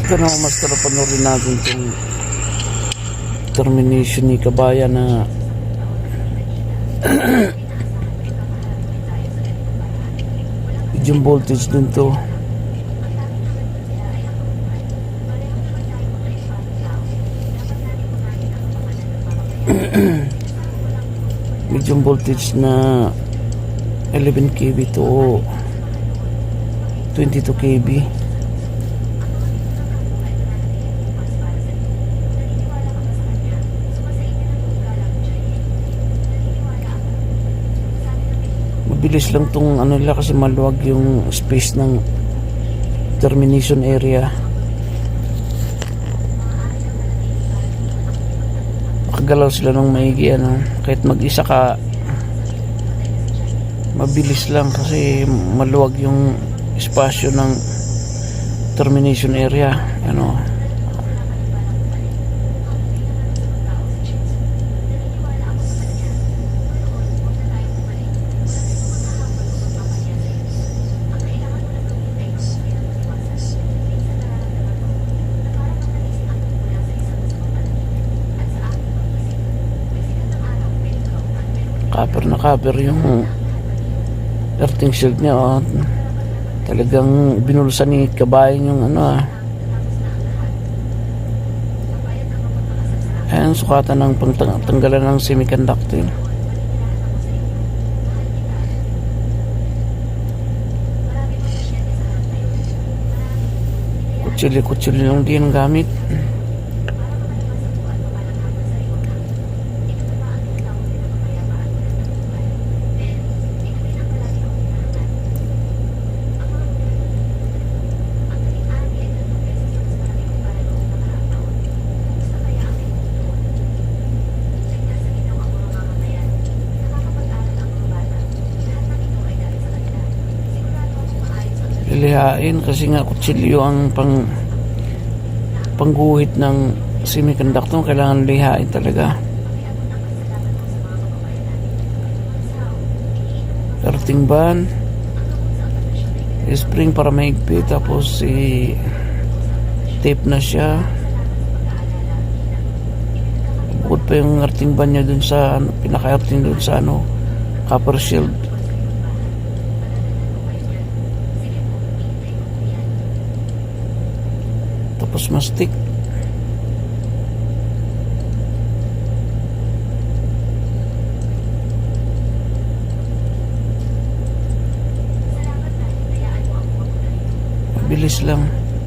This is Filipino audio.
Ito na mas panoorin natin itong termination ni Kabayan na medium voltage din to. Medium voltage na 11 kV to 22 kV. Mabilis lang tong ano nila kasi maluwag yung space ng termination area. Makagalaw sila ng maigi ano. Kahit mag-isa ka, mabilis lang kasi maluwag yung espasyo ng termination area ano. Cover na cover yung earthing shield niya oh. Talagang binulsan ni Kabayan yung ano ayan, sukatan ng pangtanggalan ng semiconductor. Kutsili lang din ang gamit. Lilihain kasi nga kutsilyo ang pangguhit ng semiconductor, kailangan lihain talaga. Earthing band, spring para maigpit, tapos tape na siya. Bukod pa yung earthing band niya dun sa pinaka-earthing dun sa copper shield. Tapos mastik. Mabilis lang.